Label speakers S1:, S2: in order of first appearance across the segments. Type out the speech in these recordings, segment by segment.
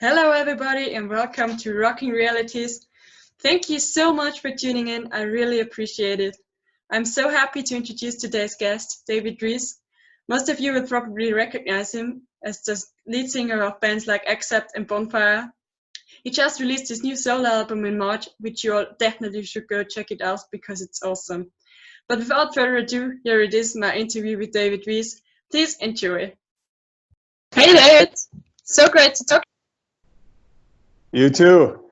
S1: Hello everybody and welcome to Rockin Realities. Thank you so much for tuning in, I really appreciate it. I'm so happy to introduce today's guest, David Reece. Most of you will probably recognize him as the lead singer of bands like Accept and Bonfire. He just released his new solo album in March, which you all definitely should go check it out because it's awesome. But without further ado, here it is, my interview with David Reece. Please enjoy. Hey David, so great to talk.
S2: You too.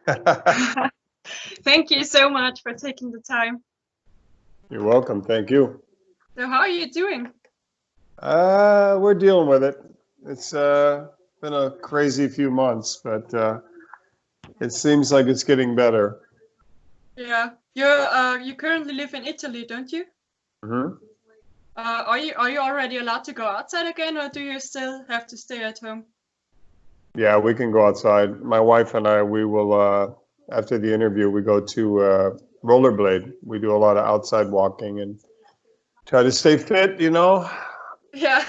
S1: Thank you so much for taking the time.
S2: You're welcome. Thank you.
S1: So how are you doing?
S2: We're dealing with it. It's been a crazy few months, but it seems like it's getting better.
S1: Yeah, you currently live in Italy, don't you?
S2: Mm-hmm.
S1: Are you already allowed to go outside again, or do you still have to stay at home?
S2: Yeah, we can go outside. My wife and I, we will, after the interview, we go to rollerblade. We do a lot of outside walking and try to stay fit,
S1: Yeah.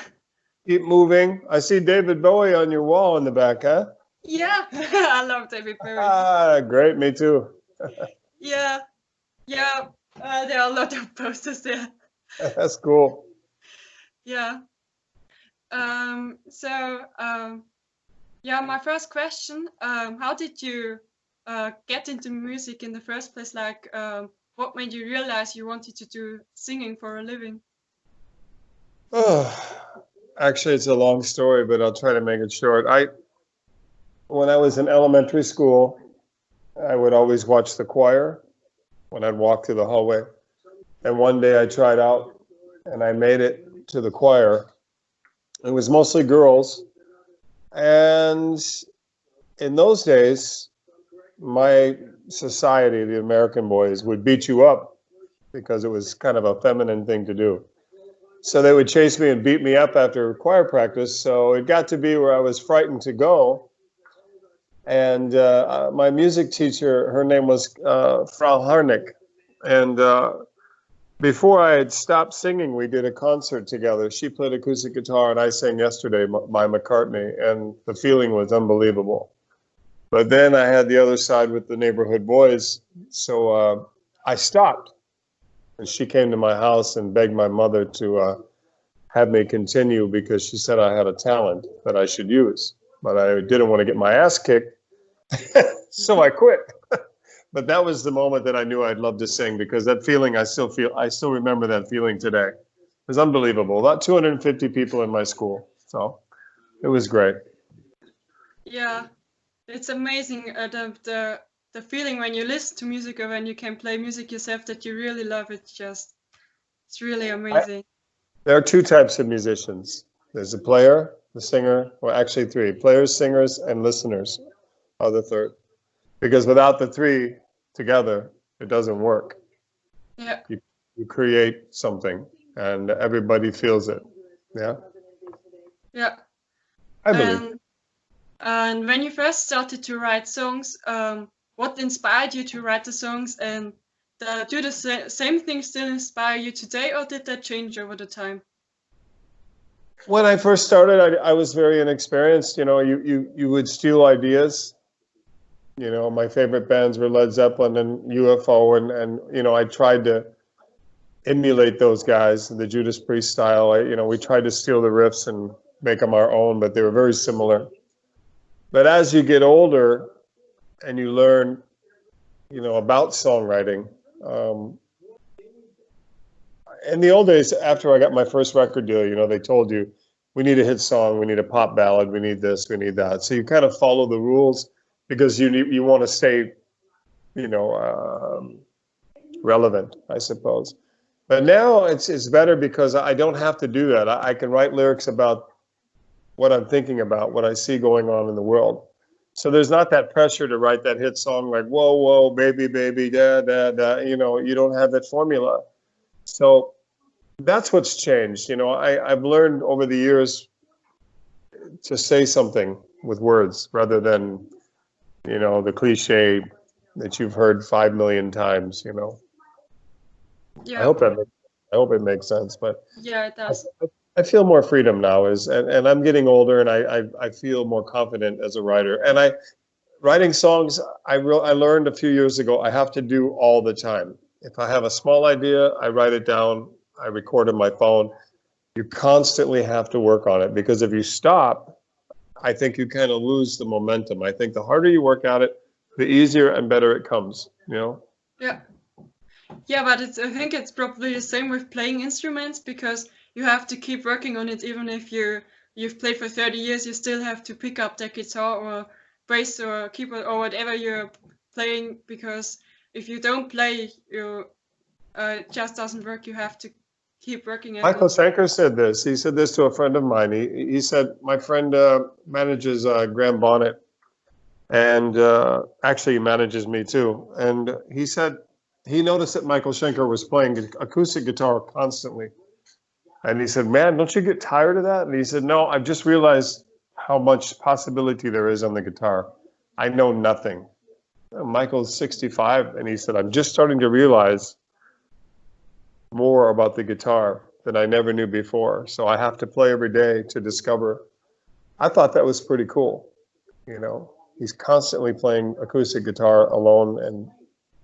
S2: Keep moving. I see David Bowie on your wall in the back, huh?
S1: Yeah, I love David Bowie.
S2: Ah, great. Me too.
S1: Yeah. There are a lot of posters there.
S2: That's cool.
S1: Yeah. My first question, how did you get into music in the first place? Like, what made you realize you wanted to do singing for a living?
S2: Oh, actually, it's a long story, but I'll try to make it short. When I was in elementary school, I would always watch the choir when I'd walk through the hallway. And one day I tried out and I made it to the choir. It was mostly girls. And in those days, my society, the American boys, would beat you up because it was kind of a feminine thing to do. So they would chase me and beat me up after choir practice. So it got to be where I was frightened to go. And my music teacher, her name was Frau Harnick. And before I had stopped singing, we did a concert together. She played acoustic guitar and I sang Yesterday by McCartney, and the feeling was unbelievable. But then I had the other side with the neighborhood boys, so I stopped. And she came to my house and begged my mother to have me continue because she said I had a talent that I should use. But I didn't want to get my ass kicked, so I quit. But that was the moment that I knew I'd love to sing, because that feeling I still remember that feeling today. It was unbelievable. About 250 people in my school, so it was great.
S1: Yeah, it's amazing the feeling when you listen to music or when you can play music yourself that you really love it. It's really amazing.
S2: There are two types of musicians. There's a player, the singer, well, actually three: players, singers, and listeners are the third. Because without the three together, it doesn't work.
S1: Yeah.
S2: You create something, and everybody feels it. Yeah.
S1: Yeah.
S2: I believe.
S1: And when you first started to write songs, what inspired you to write the songs, and do the same things still inspire you today, or did that change over the time?
S2: When I first started, I was very inexperienced. You would steal ideas. My favorite bands were Led Zeppelin and UFO, and I tried to emulate those guys, the Judas Priest style. We tried to steal the riffs and make them our own, but they were very similar. But as you get older and you learn, about songwriting, in the old days, after I got my first record deal, they told you, we need a hit song, we need a pop ballad, we need this, we need that. So you kind of follow the rules because you want to stay, relevant, I suppose. But now it's better because I don't have to do that. I can write lyrics about what I'm thinking about, what I see going on in the world. So there's not that pressure to write that hit song like, whoa, whoa, baby, baby, da, da, da. You don't have that formula. So that's what's changed. I've learned over the years to say something with words rather than, the cliche that you've heard 5 million times,
S1: Yeah.
S2: I hope it makes sense, but
S1: yeah, it does.
S2: I feel more freedom now and I'm getting older and I feel more confident as a writer. And writing songs, I learned a few years ago, I have to do all the time. If I have a small idea, I write it down, I record on my phone. You constantly have to work on it because if you stop, I think you kind of lose the momentum. I think the harder you work at it, the easier and better it comes, you know?
S1: Yeah. Yeah, but I think it's probably the same with playing instruments because you have to keep working on it even if you've played for 30 years, you still have to pick up the guitar or bass or keyboard or whatever you're playing because if you don't play, it just doesn't work. You have to keep working at
S2: Michael
S1: it.
S2: Schenker said this. He said this to a friend of mine. He said, my friend manages Graham Bonnet, and actually he manages me too. And he said he noticed that Michael Schenker was playing acoustic guitar constantly. And he said, man, don't you get tired of that? And he said, no, I've just realized how much possibility there is on the guitar. I know nothing. Michael's 65, and he said, I'm just starting to realize more about the guitar than I never knew before. So I have to play every day to discover. I thought that was pretty cool. You know, he's constantly playing acoustic guitar alone and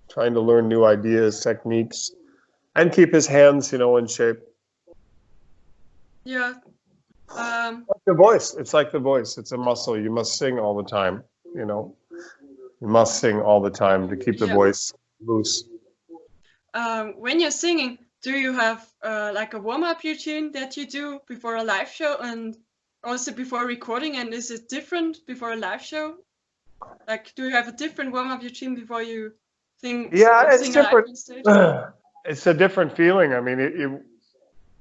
S2: trying to learn new ideas, techniques, and keep his hands, in shape.
S1: Yeah.
S2: Like the voice. It's like the voice. It's a muscle. You must sing all the time, You must sing all the time to keep the voice loose.
S1: When you're singing, do you have like a warm-up routine that you do before a live show and also before recording? And is it different before a live show? Like, do you have a different warm-up routine before you sing?
S2: Yeah, it's
S1: sing
S2: different.
S1: on stage?
S2: It's a different feeling. I mean,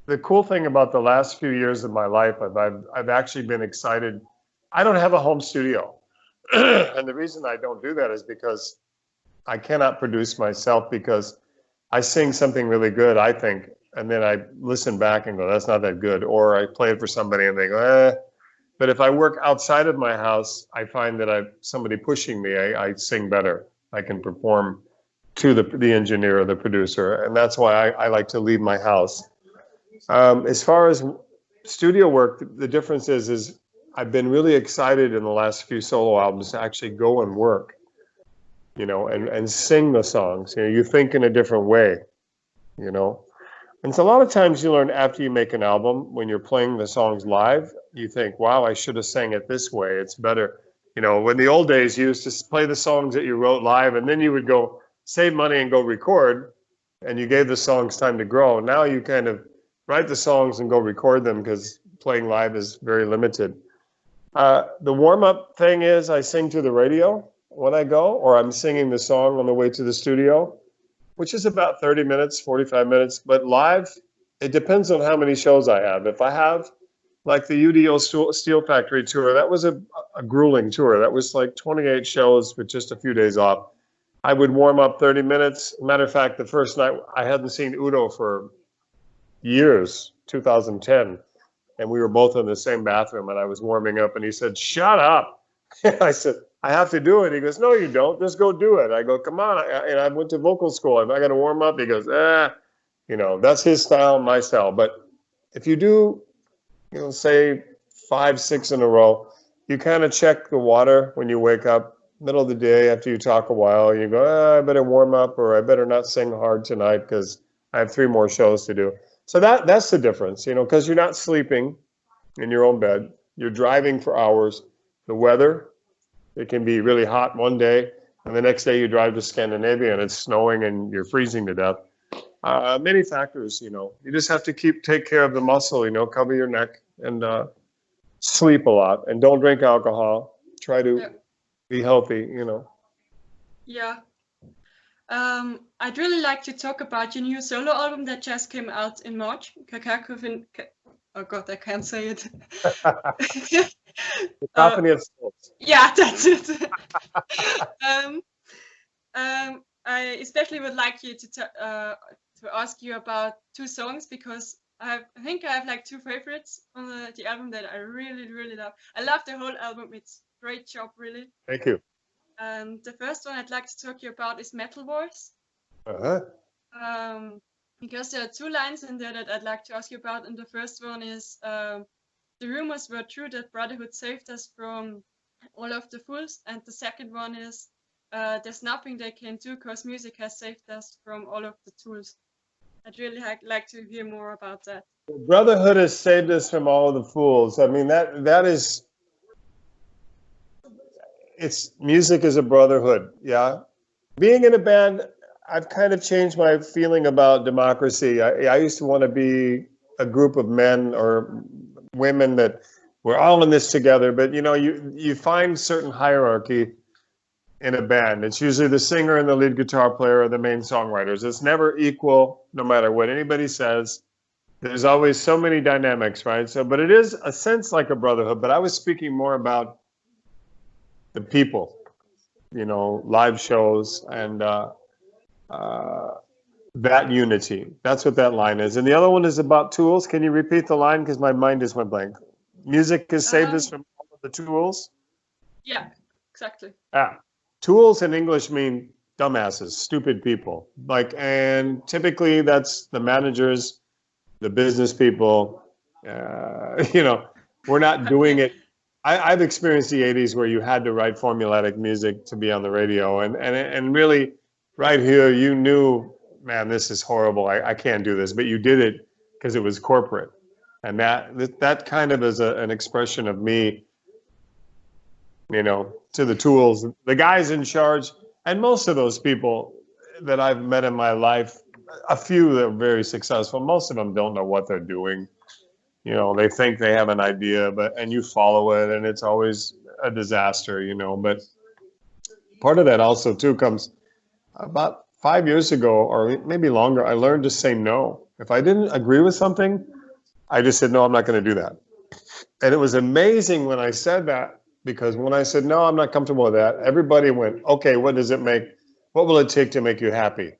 S2: the cool thing about the last few years of my life, I've actually been excited. I don't have a home studio, and the reason I don't do that is because I cannot produce myself because I sing something really good, I think, and then I listen back and go, that's not that good. Or I play it for somebody and they go, eh. But if I work outside of my house, I find that somebody pushing me, I sing better. I can perform to the engineer or the producer. And that's why I like to leave my house. As far as studio work, the difference is I've been really excited in the last few solo albums to actually go and work. And sing the songs. You think in a different way, And so a lot of times you learn after you make an album, when you're playing the songs live, you think, wow, I should have sang it this way. It's better. When the old days, you used to play the songs that you wrote live, and then you would go save money and go record, and you gave the songs time to grow. Now you kind of write the songs and go record them because playing live is very limited. The warm-up thing is I sing to the radio when I go, or I'm singing the song on the way to the studio, which is about 30 minutes, 45 minutes. But live, it depends on how many shows I have. If I have like the UDO Steel Factory tour, that was a grueling tour. That was like 28 shows with just a few days off. I would warm up 30 minutes. Matter of fact, the first night I hadn't seen Udo for years, 2010. And we were both in the same bathroom and I was warming up and he said, shut up. I said, I have to do it. He goes, no, you don't. Just go do it. I go, come on. And I went to vocal school. Am I going to warm up? He goes, that's his style, my style. But if you do, say 5, 6 in a row, you kind of check the water when you wake up, middle of the day after you talk a while. You go, I better warm up or I better not sing hard tonight because I have 3 more shows to do. So that's the difference, because you're not sleeping in your own bed. You're driving for hours. The weather, it can be really hot one day, and the next day you drive to Scandinavia and it's snowing and you're freezing to death. Many factors, You just have to take care of the muscle, cover your neck and sleep a lot. And don't drink alcohol. Try to be healthy,
S1: Yeah. I'd really like to talk about your new solo album that just came out in March. Oh God, I can't say it.
S2: The Company of Souls.
S1: Yeah, that's it. I especially would like you to ask you about 2 songs because I think I have like 2 favorites on the album that I really, really love. I love the whole album. It's a great job, really.
S2: Thank you.
S1: The first one I'd like to talk to you about is Metal Voice.
S2: Uh-huh.
S1: because there are two lines in there that I'd like to ask you about. And the first one is, the rumors were true that Brotherhood saved us from all of the fools. And the second one is, there's nothing they can do because music has saved us from all of the tools. I'd really like to hear more about that.
S2: Brotherhood has saved us from all the fools. I mean, that is, it's, music is a brotherhood. Yeah. Being in a band, I've kind of changed my feeling about democracy. I used to want to be a group of men or women that we're all in this together, but you know, you find certain hierarchy in a band. It's usually the singer and the lead guitar player are the main songwriters. It's never equal, no matter what anybody says. There's always so many dynamics, right? So, but it is a sense like a brotherhood, but I was speaking more about the people, you know, live shows and that unity. That's what that line is. And the other one is about tools. Can you repeat the line? Because my mind just went blank. Music has saved us from all of the tools?
S1: Yeah, exactly.
S2: Tools in English mean dumbasses, stupid people. Like, and typically that's the managers, the business people. You know, we're not doing it. I've experienced the 80s where you had to write formulaic music to be on the radio. And really, right here, you knew, man, this is horrible. I can't do this. But you did it because it was corporate. And that kind of is an expression of me, you know, to the tools, the guys in charge. And most of those people that I've met in my life, a few that are very successful, most of them don't know what they're doing. You know, they think they have an idea, and you follow it, and it's always a disaster, you know. But part of that also, too, comes about 5 years ago, or maybe longer, I learned to say no. If I didn't agree with something, I just said, no, I'm not going to do that. And it was amazing when I said that, because when I said, no, I'm not comfortable with that, everybody went, okay, what will it take to make you happy?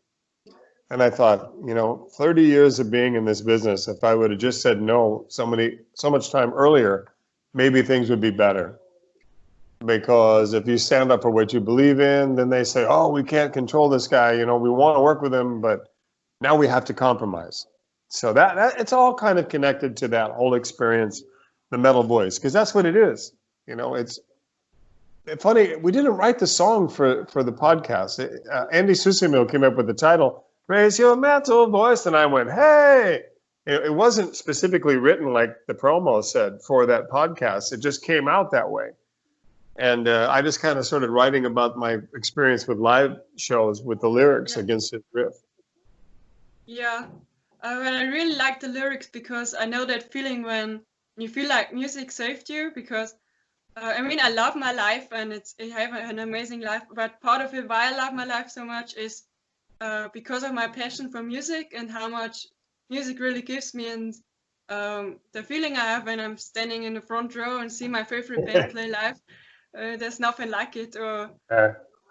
S2: And I thought, you know, 30 years of being in this business, if I would have just said no so much time earlier, maybe things would be better. Because if you stand up for what you believe in, then they say, oh, we can't control this guy. You know, we want to work with him, but now we have to compromise. So that it's all kind of connected to that whole experience, the metal voice, because that's what it is. You know, it's funny. We didn't write the song for the podcast. Andy Susimil came up with the title, Raise Your Metal Voice. And I went, hey, it wasn't specifically written like the promo said for that podcast. It just came out that way. And I just kind of started writing about my experience with live shows with the lyrics against his riff.
S1: Yeah. And I really like the lyrics because I know that feeling when you feel like music saved you, because I mean, I love my life and I have an amazing life, but part of it why I love my life so much is because of my passion for music and how much music really gives me, and the feeling I have when I'm standing in the front row and see my favorite band play live. There's nothing like it. Or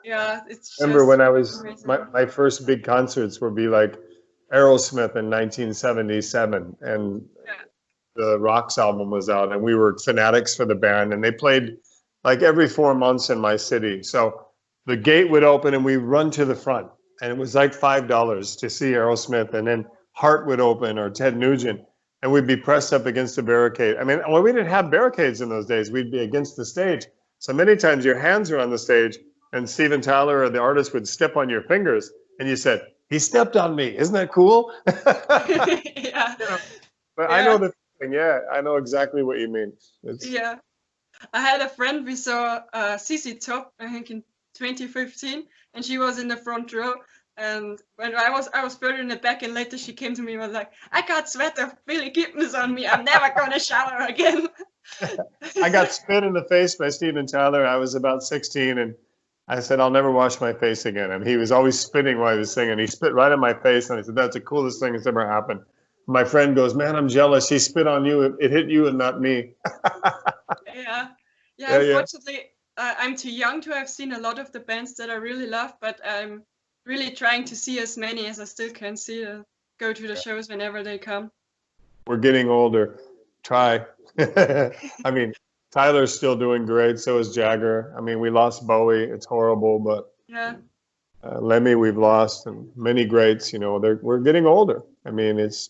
S1: it's
S2: remember
S1: just
S2: when I was
S1: amazing.
S2: my first big concerts would be like Aerosmith in 1977, and the Rocks album was out, and we were fanatics for the band, and they played like every 4 months in my city. So the gate would open and we'd run to the front, and it was like $5 to see Aerosmith, and then Heart would open or Ted Nugent, and we'd be pressed up against the barricade. I mean, well, we didn't have barricades in those days. We'd be against the stage. So many times your hands are on the stage, and Steven Tyler or the artist would step on your fingers, and you said, he stepped on me. Isn't that cool?
S1: Yeah.
S2: You know, but I know the thing. Yeah, I know exactly what you mean.
S1: Yeah. I had a friend, we saw CC Top, I think in 2015, and she was in the front row. And when I was further in the back, and later she came to me and was like, I got sweat of Billy Gibbons on me. I'm never going to shower again.
S2: I got spit in the face by Steven Tyler. I was about 16, and I said, I'll never wash my face again. And he was always spitting while he was singing. He spit right in my face, and I said, that's the coolest thing that's ever happened. My friend goes, man, I'm jealous. He spit on you. It hit you and not me.
S1: Yeah. Unfortunately, I'm too young to have seen a lot of the bands that I really love, but I'm really trying to see as many as I still can see, go to the shows whenever they come.
S2: We're getting older. Try. I mean, Tyler's still doing great. So is Jagger. I mean, we lost Bowie. It's horrible, but Lemmy we've lost, and many greats. You know, we're getting older, I mean, it's,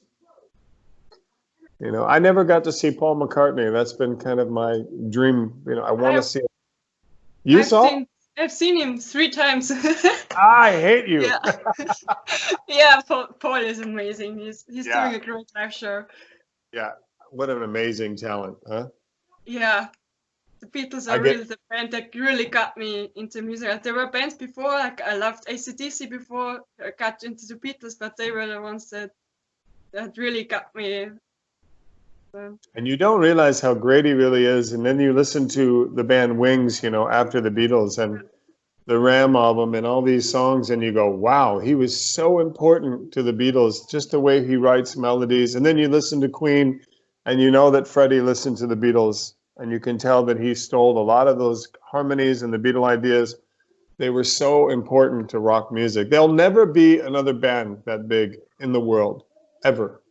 S2: you know, I never got to see Paul McCartney. That's been kind of my dream. You know, I want to see him. You saw?
S1: I've seen him 3 times.
S2: I hate you.
S1: Yeah, yeah. Paul is amazing. He's
S2: Yeah.
S1: doing a great live show.
S2: Yeah, what an amazing talent, huh?
S1: Yeah, the Beatles are really the band that really got me into music. There were bands before, like I loved AC/DC before I got into the Beatles, but they were the ones that really got me.
S2: And you don't realize how great he really is, and then you listen to the band Wings, you know, after the Beatles and the Ram album and all these songs, and you go, wow, he was so important to the Beatles, just the way he writes melodies. And then you listen to Queen, and you know that Freddie listened to the Beatles, and you can tell that he stole a lot of those harmonies and the Beatle ideas. They were so important to rock music. There'll never be another band that big in the world, ever.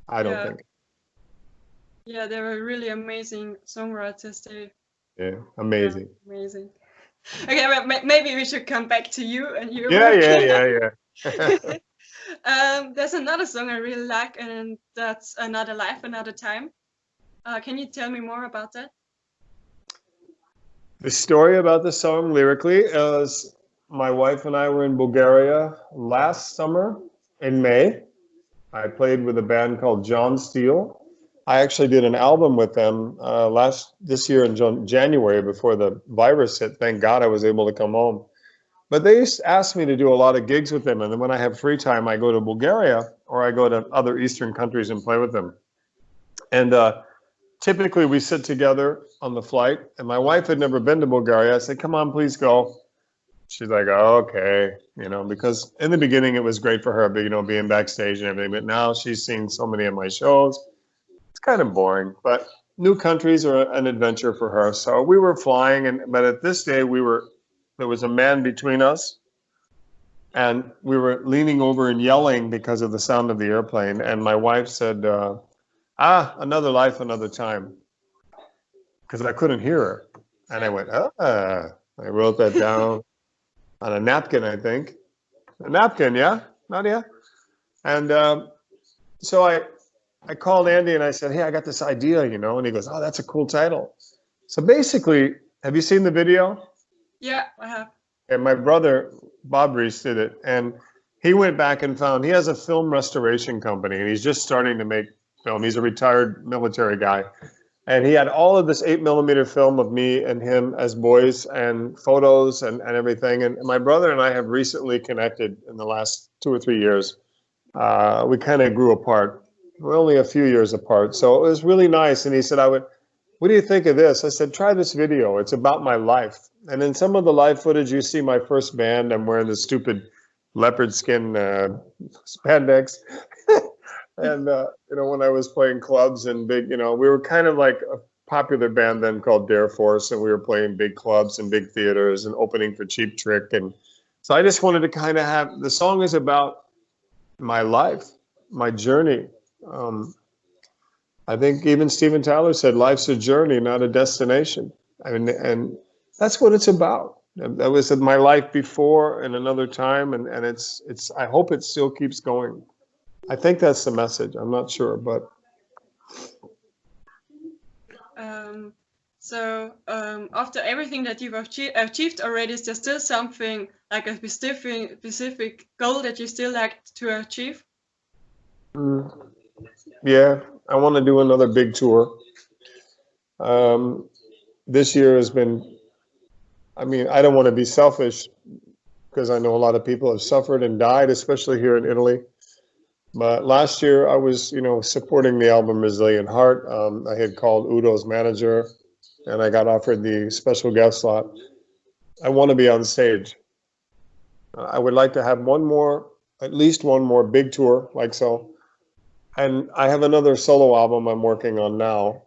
S2: I don't think.
S1: Yeah, they were really amazing songwriters.
S2: Yeah, amazing.
S1: Yeah, amazing. Okay, well, maybe we should come back to you and your
S2: work.
S1: There's another song I really like, and that's Another Life, Another Time. Can you tell me more about that?
S2: The story about the song lyrically is my wife and I were in Bulgaria last summer in May. I played with a band called John Steele. I actually did an album with them this year in January before the virus hit. Thank God I was able to come home. But they asked me to do a lot of gigs with them. And then when I have free time, I go to Bulgaria or I go to other Eastern countries and play with them. And typically we sit together on the flight. And my wife had never been to Bulgaria. I said, come on, please go. She's like, oh, okay. You know, because in the beginning it was great for her, you know, being backstage and everything. But now she's seen so many of my shows. It's kind of boring, but new countries are an adventure for her. So we were flying, but at this day there was a man between us, and we were leaning over and yelling because of the sound of the airplane. And my wife said, another life, another time, because I couldn't hear her. And I went, I wrote that down on a napkin, I think. A napkin, yeah, Nadia? And so I called Andy and I said, hey, I got this idea, you know, and he goes, oh, that's a cool title. So basically, have you seen the video?
S1: Yeah, I have.
S2: And my brother, Bob Reece, did it. And he went back and he has a film restoration company, and he's just starting to make film. He's a retired military guy. And he had all of this 8mm film of me and him as boys and photos and everything. And my brother and I have recently connected in the last 2 or 3 years. We kind of grew apart. We're only a few years apart. So it was really nice. And he said, what do you think of this? I said, try this video. It's about my life. And in some of the live footage, you see my first band. I'm wearing this stupid leopard skin spandex. And, you know, when I was playing clubs and big, you know, we were kind of like a popular band then called Dare Force. And we were playing big clubs and big theaters and opening for Cheap Trick. And so I just wanted to kind of the song is about my life, my journey. I think even Steven Tyler said life's a journey, not a destination. And that's what it's about. That was my life before and another time, and it's I hope it still keeps going. I think that's the message. I'm not sure, but
S1: so after everything that you've achieved already, is there still something like a specific goal that you still like to achieve?
S2: Yeah, I want to do another big tour. This year has been, I mean, I don't want to be selfish because I know a lot of people have suffered and died, especially here in Italy. But last year I was, you know, supporting the album Resilient Heart. I had called Udo's manager and I got offered the special guest slot. I want to be on stage. I would like to have at least one more big tour like so. And I have another solo album I'm working on now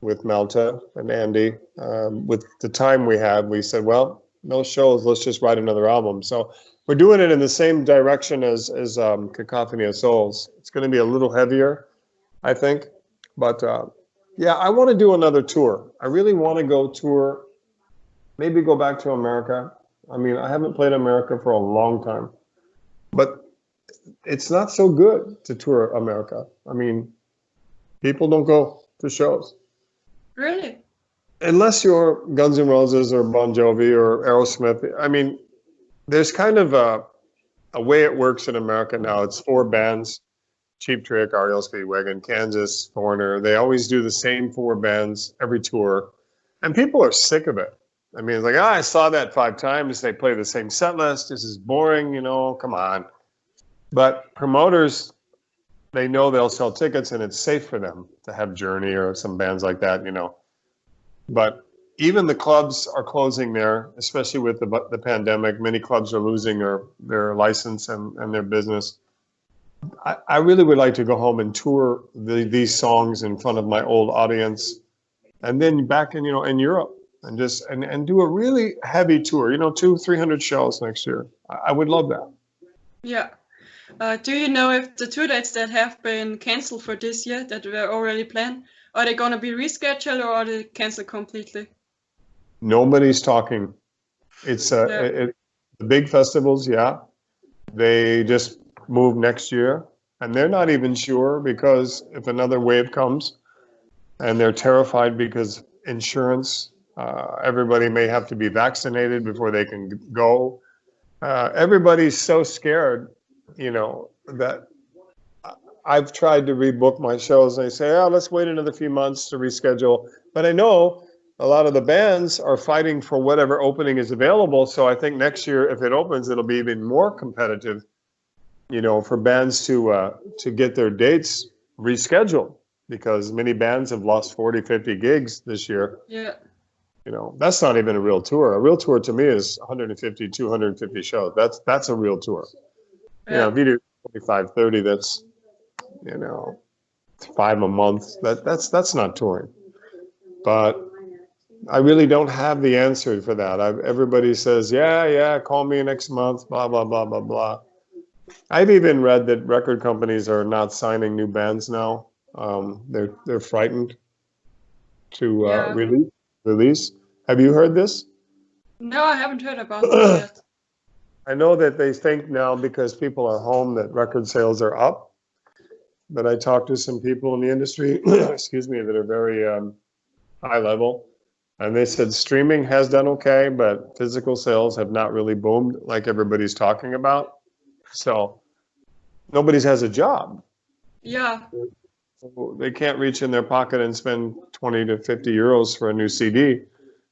S2: with Malta and Andy. With the time we had, we said, well, no shows, let's just write another album. So we're doing it in the same direction as Cacophony of Souls. It's going to be a little heavier, I think. But yeah, I want to do another tour. I really want to go tour, maybe go back to America. I mean, I haven't played America for a long time. But it's not so good to tour America. I mean, people don't go to shows.
S1: Really?
S2: Unless you're Guns N' Roses or Bon Jovi or Aerosmith. I mean, there's kind of a way it works in America now. It's 4 bands: Cheap Trick, REO Speedwagon, Kansas, Foreigner. They always do the same 4 bands every tour, and people are sick of it. I mean, it's like, I saw that 5 times. They play the same set list. This is boring, you know, come on. But promoters, they know they'll sell tickets, and it's safe for them to have Journey or some bands like that, you know. But even the clubs are closing there, especially with the pandemic. Many clubs are losing their license and their business. I really would like to go home and tour these songs in front of my old audience, and then back in, you know, in Europe, and just and do a really heavy tour, you know, 200-300 shows next year. I would love that.
S1: Yeah. Do you know if the tour dates that have been cancelled for this year that were already planned, are they going to be rescheduled or are they cancelled completely?
S2: Nobody's talking. It's the big festivals, yeah. They just move next year, and they're not even sure, because if another wave comes, and they're terrified because insurance, everybody may have to be vaccinated before they can go. Everybody's so scared, you know, that I've tried to rebook my shows, and they say, oh, let's wait another few months to reschedule. But I know a lot of the bands are fighting for whatever opening is available. So I think next year, if it opens, it'll be even more competitive, you know, for bands to get their dates rescheduled, because many bands have lost 40, 50 gigs this year.
S1: Yeah.
S2: You know, that's not even a real tour. A real tour to me is 150, 250 shows. That's a real tour. Yeah. You know, if you do 25, 30, that's, you know, 5 a month. That's not touring. But I really don't have the answer for that. Everybody says, yeah, call me next month, blah, blah, blah, blah, blah. I've even read that record companies are not signing new bands now. They're frightened to release. Have you heard this?
S1: No, I haven't heard about that yet.
S2: I know that they think now, because people are home, that record sales are up. But I talked to some people in the industry, excuse me, that are very high level. And they said streaming has done okay, but physical sales have not really boomed like everybody's talking about. So nobody has a job.
S1: Yeah.
S2: So they can't reach in their pocket and spend 20 to 50 euros for a new CD.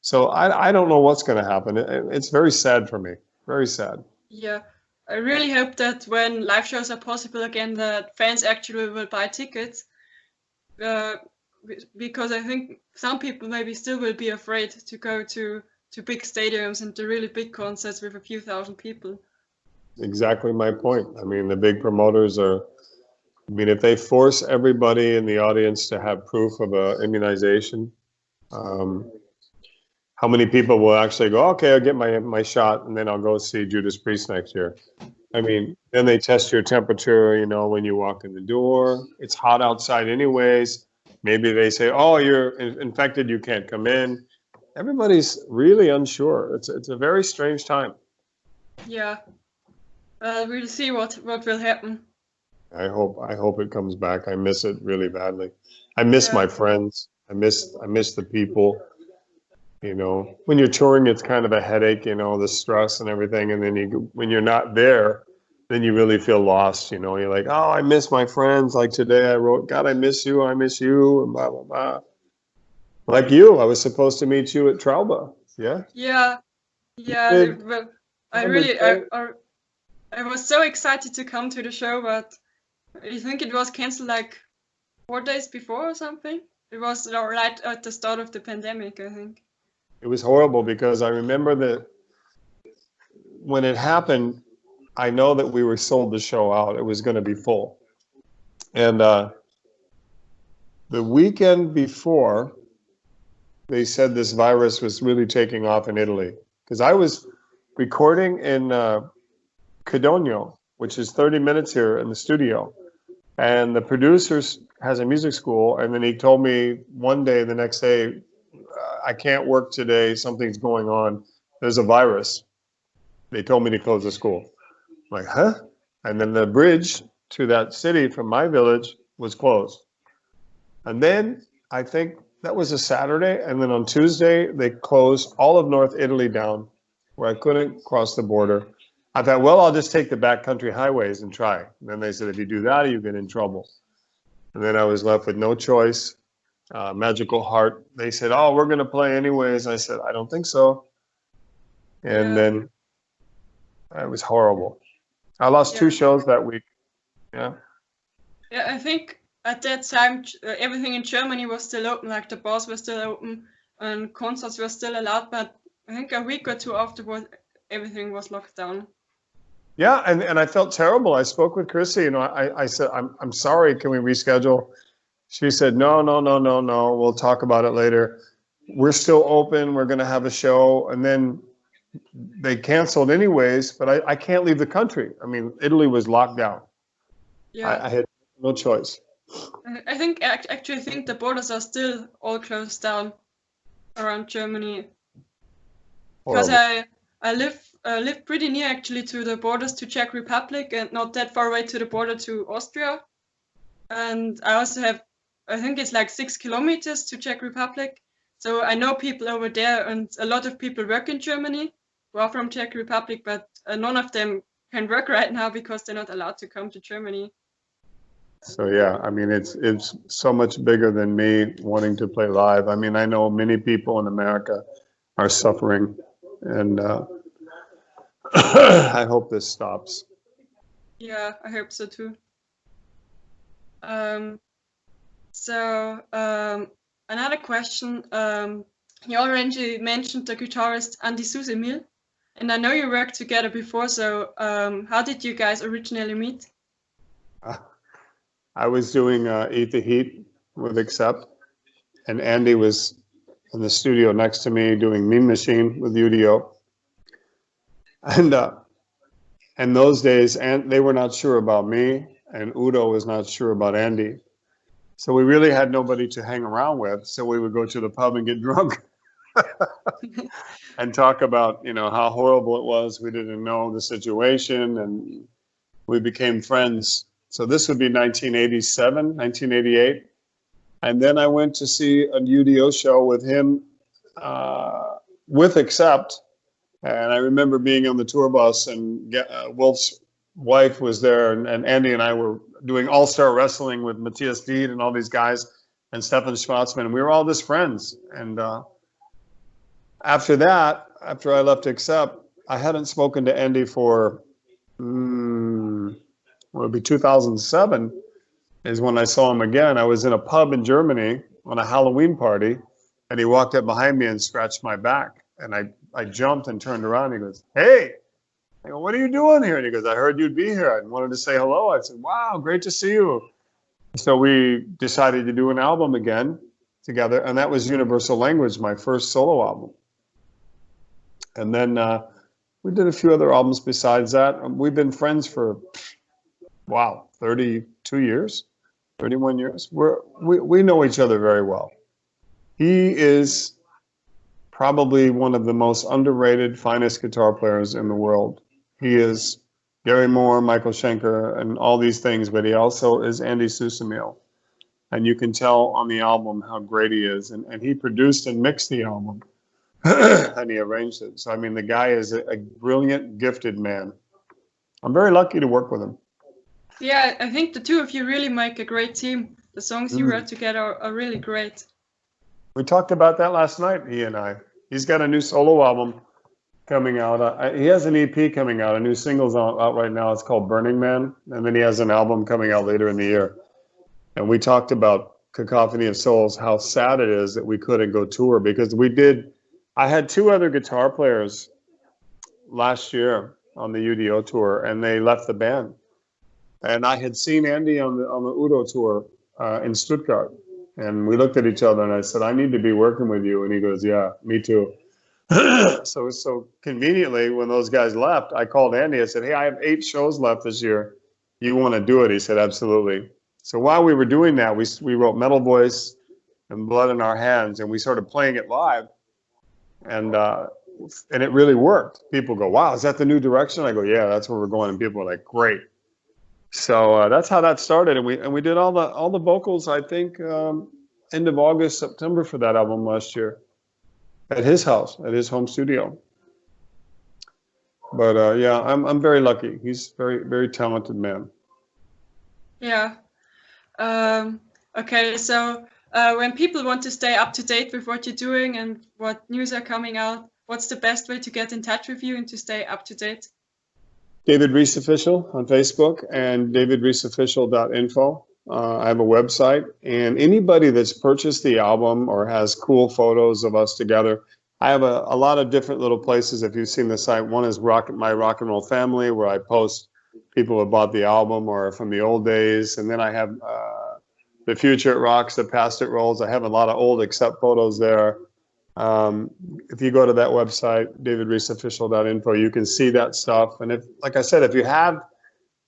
S2: So I don't know what's going to happen. It's very sad for me. Very sad.
S1: Yeah. I really hope that when live shows are possible again, that fans actually will buy tickets. Because I think some people maybe still will be afraid to go to big stadiums and to really big concerts with a few thousand people. Exactly
S2: my point. I mean, the big promoters if they force everybody in the audience to have proof of immunization, how many people will actually go, okay, I'll get my shot and then I'll go see Judas Priest next year? I mean, then they test your temperature, you know, when you walk in the door. It's hot outside anyways. Maybe they say, oh, you're infected, you can't come in. Everybody's really unsure. It's a very strange time. Yeah. We'll see what will happen. I hope it comes back. I miss it really badly. I miss my friends. I miss the people. You know, when you're touring, it's kind of a headache, you know, the stress and everything. And then when you're not there, then you really feel lost. You know, you're like, oh, I miss my friends. Like today I wrote, God, I miss you, and blah, blah, blah. Like you, I was supposed to meet you at Traube. Yeah. Yeah. I was so excited to come to the show, but I think it was canceled like 4 days before or something. It was right at the start of the pandemic, I think. It was horrible, because I remember that when it happened, I know that we were sold the show out. It was going to be full. And the weekend before, they said this virus was really taking off in Italy. Because I was recording in Codogno, which is 30 minutes here in the studio. And the producer has a music school. And then he told me the next day, I can't work today. Something's going on. There's a virus. They told me to close the school. I'm like, huh? And then the bridge to that city from my village was closed. And then I think that was a Saturday. And then on Tuesday, they closed all of North Italy down where I couldn't cross the border. I thought, well, I'll just take the backcountry highways and try. And then they said, if you do that, you get in trouble. And then I was left with no choice. Magical Heart. They said, oh, we're going to play anyways. I said, I don't think so. And then it was horrible. I lost 2 shows that week. Yeah.
S1: Yeah, I think at that time, everything in Germany was still open, like the bars were still open and concerts were still allowed. But I think a week or 2 afterwards, everything was locked down.
S2: Yeah, and I felt terrible. I spoke with Chrissy, you know, I said, I'm sorry, can we reschedule? She said, no, we'll talk about it later. We're still open, we're gonna have a show. And then they canceled anyways, but I can't leave the country. I mean, Italy was locked down. Yeah. I had no choice.
S1: I think, actually, I think the borders are still all closed down around Germany. Because I live pretty near actually to the borders to Czech Republic and not that far away to the border to Austria. And I also have, I think it's like 6 kilometers to Czech Republic. So I know people over there, and a lot of people work in Germany who are from Czech Republic, but none of them can work right now because they're not allowed to come to Germany.
S2: So yeah, I mean, it's so much bigger than me wanting to play live. I mean, I know many people in America are suffering, and I hope this stops.
S1: Yeah, I hope so too. Another question. You already mentioned the guitarist Andy Susemil, and I know you worked together before. So how did you guys originally meet?
S2: I was doing Eat the Heat with Accept, and Andy was in the studio next to me doing Mean Machine with UDO. And those days, and they were not sure about me, and Udo was not sure about Andy. So we really had nobody to hang around with. So we would go to the pub and get drunk and talk about, you know, how horrible it was. We didn't know the situation, and we became friends. So this would be 1987, 1988. And then I went to see a UDO show with him, with Accept. And I remember being on the tour bus, and Wolf's wife was there, and Andy and I were doing all-star wrestling with Matthias Deed and all these guys, and Stefan Schwarzman, and we were all just friends. And after that, after I left Accept, I hadn't spoken to Andy for, it would be 2007 is when I saw him again. I was in a pub in Germany on a Halloween party, and he walked up behind me and scratched my back. And I jumped and turned around. And he goes, hey, I go, what are you doing here? And he goes, I heard you'd be here. I wanted to say hello. I said, wow, great to see you. So we decided to do an album again together. And that was Universal Language, my first solo album. And then we did a few other albums besides that. We've been friends for, wow, 32 years, 31 years. We know each other very well. He is probably one of the most underrated, finest guitar players in the world. He is Gary Moore, Michael Schenker, and all these things, but he also is Andy Susemil. And you can tell on the album how great he is. And he produced and mixed the album, and he arranged it. So, I mean, the guy is a brilliant, gifted man. I'm very lucky to work with him.
S1: Yeah, I think the two of you really make a great team. The songs you wrote together are really great.
S2: We talked about that last night, he and I. He's got a new solo album coming out. He has an EP coming out, a new single's out right now. It's called Burning Man. And then he has an album coming out later in the year. And we talked about Cacophony of Souls, how sad it is that we couldn't go tour, because I had 2 other guitar players last year on the UDO tour, and they left the band. And I had seen Andy on the Udo tour in Stuttgart. And we looked at each other, and I said, I need to be working with you. And he goes, yeah, me too. So conveniently, when those guys left, I called Andy. I said, hey, I have 8 shows left this year. You want to do it? He said, absolutely. So while we were doing that, we wrote Metal Voice and Blood in Our Hands, and we started playing it live. And it really worked. People go, wow, is that the new direction? I go, yeah, that's where we're going. And people are like, great. So that's how that started, and we did all the vocals. I think end of August, September for that album last year at his house, at his home studio. But yeah, I'm very lucky. He's very talented man.
S1: Yeah. Okay, so when people want to stay up to date with what you're doing and what news are coming out, what's the best way to get in touch with you and to stay up to date?
S2: David Reece Official on Facebook and davidreeceofficial.info. I have a website, and anybody that's purchased the album or has cool photos of us together, I have a lot of different little places. If you've seen the site, one is my rock and roll family, where I post people who bought the album or from the old days, and then I have the future it rocks, the past it rolls. I have a lot of old accept photos there. If you go to that website, davidreeceofficial.info, you can see that stuff. And if, like I said, if you have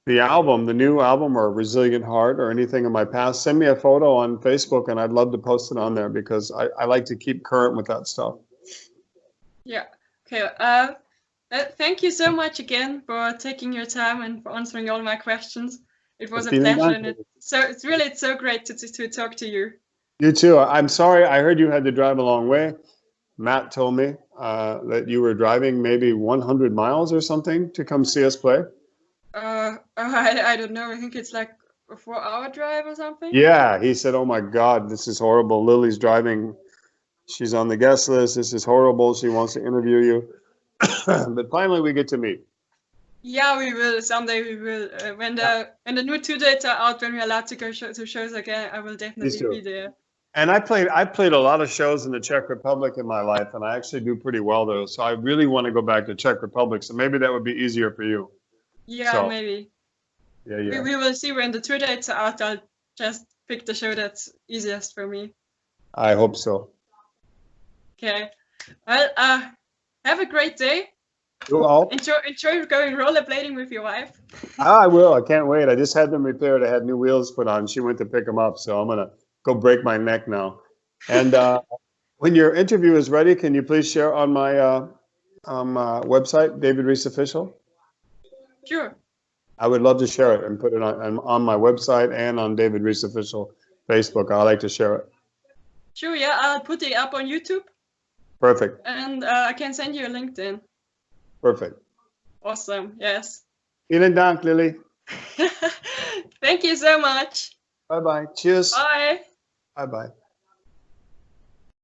S2: the album, the new album, or Resilient Heart, or anything in my past, send me a photo on Facebook, and I'd love to post it on there because I like to keep current with that stuff.
S1: Yeah. Okay. Thank you so much again for taking your time and for answering all my questions. It was a pleasure, and it's so great to talk to you.
S2: You too. I'm sorry. I heard you had to drive a long way. Matt told me that you were driving maybe 100 miles or something to come see us play.
S1: I don't know. I think it's like a 4-hour drive or something.
S2: Yeah, he said, "Oh my God, this is horrible. Lily's driving. She's on the guest list. This is horrible. She wants to interview you." But finally, we get to meet.
S1: Yeah, we will. Someday we will. When the new 2 dates are out, when we're allowed to go to shows again, I will definitely be there.
S2: And I played a lot of shows in the Czech Republic in my life, and I actually do pretty well there. So I really want to go back to Czech Republic. So maybe that would be easier for you.
S1: Yeah, so, maybe. Yeah. We will see when the 2 dates are out. I'll just pick the show that's easiest for me.
S2: I hope so.
S1: Okay. Well, have a great day.
S2: You all.
S1: Enjoy going rollerblading with your wife.
S2: I will. I can't wait. I just had them repaired. I had new wheels put on. She went to pick them up, so I'm gonna go break my neck now. And when your interview is ready, can you please share on my website, David Reece Official?
S1: Sure.
S2: I would love to share it and put it on my website and on David Reece Official Facebook. I like to share it.
S1: Sure. Yeah, I'll put it up on YouTube.
S2: Perfect.
S1: And I can send you a LinkedIn.
S2: Perfect.
S1: Awesome. Yes.
S2: Vielen Dank, Lily.
S1: Thank you so much.
S2: Bye-bye. Cheers.
S1: Bye.
S2: Bye-bye.